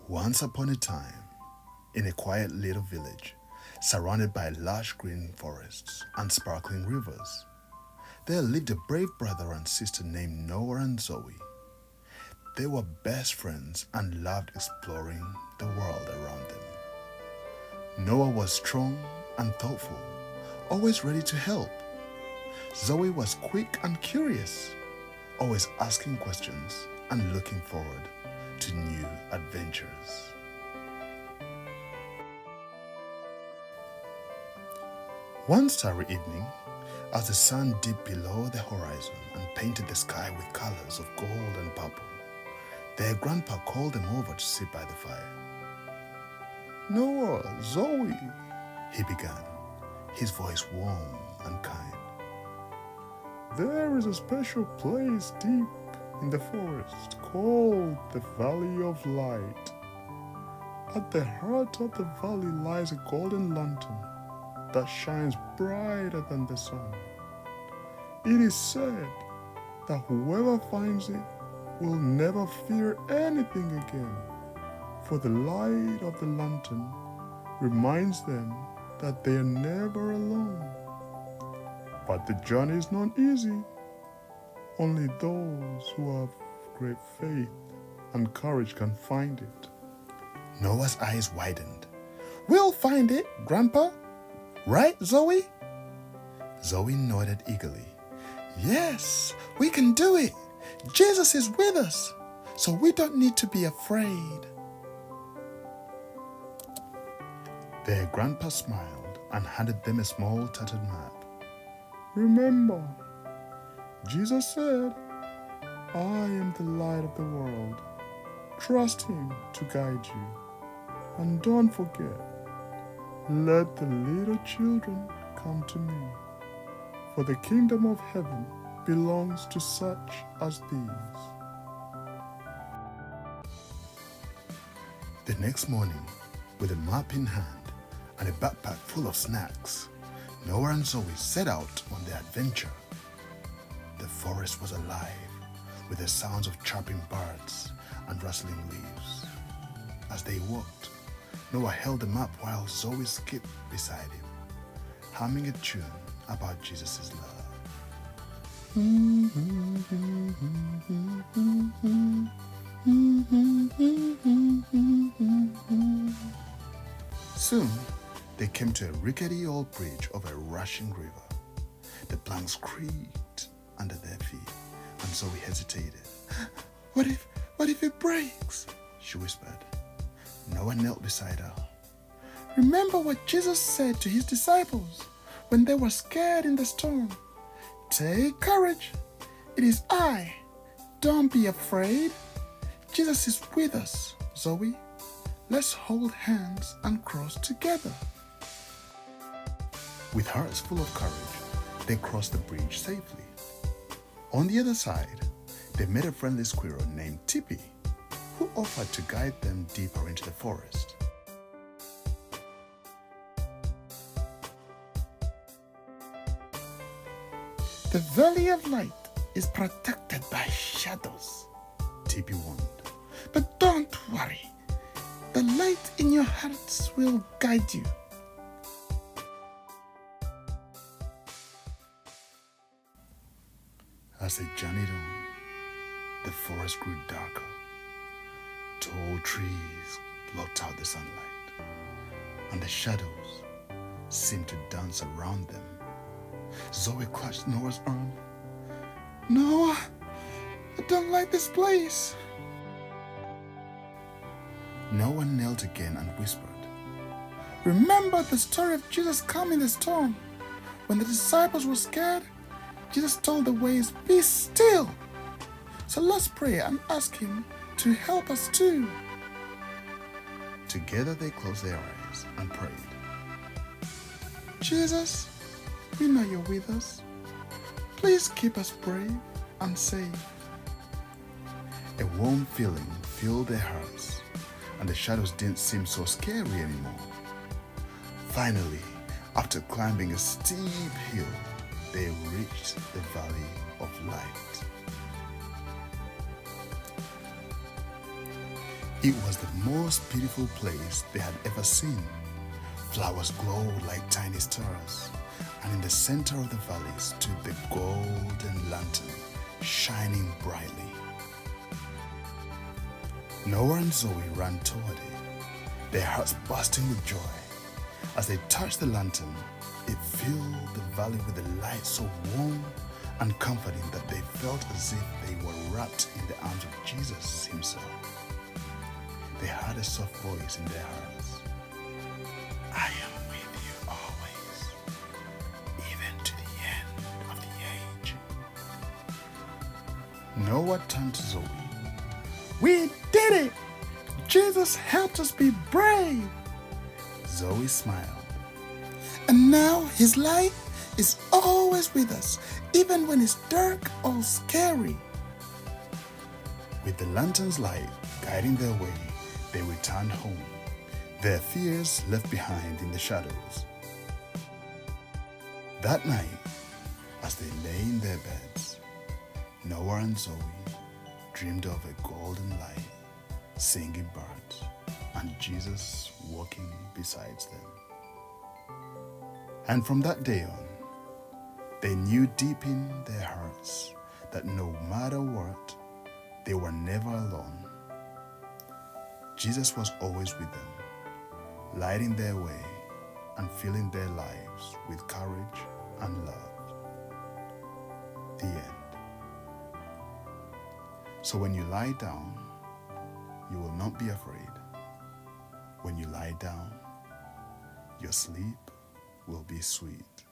Once upon a time, in a quiet little village, surrounded by lush green forests and sparkling rivers, there lived a brave brother and sister named Noah and Zoe. They were best friends and loved exploring the world around them. Noah was strong and thoughtful, always ready to help. Zoe was quick and curious, always asking questions and looking forward to new adventures. One starry evening, as the sun dipped below the horizon and painted the sky with colors of gold and purple, their grandpa called them over to sit by the fire. "Noah, Zoe," he began, his voice warm and kind. "There is a special place deep in the forest called the Valley of Light. At the heart of the valley lies a golden lantern that shines brighter than the sun. It is said that whoever finds it will never fear anything again, for the light of the lantern reminds them that they are never alone. But the journey is not easy. Only those who have great faith and courage can find it." Noah's eyes widened. "We'll find it, Grandpa. Right, Zoe?" Zoe nodded eagerly. "Yes, we can do it. Jesus is with us, so we don't need to be afraid." Their grandpa smiled and handed them a small tattered map. "Remember, Jesus said, 'I am the light of the world. Trust Him to guide you. And don't forget, let the little children come to me, for the kingdom of heaven belongs to such as these.'" The next morning, with a map in hand and a backpack full of snacks, Noah and Zoe set out on their adventure. The forest was alive with the sounds of chirping birds and rustling leaves. As they walked, Noah held the map while Zoe skipped beside him, humming a tune about Jesus' love. Soon, they came to a rickety old bridge over a rushing river. The planks creaked under their feet, and Zoe hesitated. What if it breaks?" she whispered. Noah knelt beside her. "Remember what Jesus said to his disciples when they were scared in the storm. Take courage. It is I. Don't be afraid. Jesus is with us, Zoe. Let's hold hands and cross together." With hearts full of courage, they crossed the bridge safely. On the other side, they met a friendly squirrel named Tippy, who offered to guide them deeper into the forest. "The Valley of Light is protected by shadows," Tippy warned. "But don't worry. The light in your hearts will guide you." As they journeyed on, the forest grew darker. Tall trees blocked out the sunlight, and the shadows seemed to dance around them. Zoe clutched Noah's arm. "Noah, I don't like this place." Noah knelt again and whispered, "Remember the story of Jesus calming the storm. When the disciples were scared, Jesus told the waves, 'Be still.' So let's pray and ask Him to help us too." Together they closed their eyes and prayed. "Jesus, we know you're with us. Please keep us brave and safe." A warm feeling filled their hearts, and the shadows didn't seem so scary anymore. Finally, after climbing a steep hill, they reached the Valley of Light. It was the most beautiful place they had ever seen. Flowers glowed like tiny stars, and in the center of the valley stood the golden lantern, shining brightly. Noah and Zoe ran toward it, their hearts bursting with joy. As they touched the lantern, it filled the valley with a light so warm and comforting that they felt as if they were wrapped in the arms of Jesus himself. They heard a soft voice in their hearts. I am with you always, even to the end of the age. Noah turned to Zoe. We did it! Jesus helped us be brave! Zoe smiled. And now his light is always with us, even when it's dark or scary. With the lantern's light guiding their way, they returned home, their fears left behind in the shadows. That night, as they lay in their beds, Noah and Zoe dreamed of a golden light, singing birds, and Jesus walking beside them. And from that day on, they knew deep in their hearts that no matter what, they were never alone. Jesus was always with them, lighting their way and filling their lives with courage and love. The end. So when you lie down, you will not be afraid. When you lie down, your sleep will be sweet.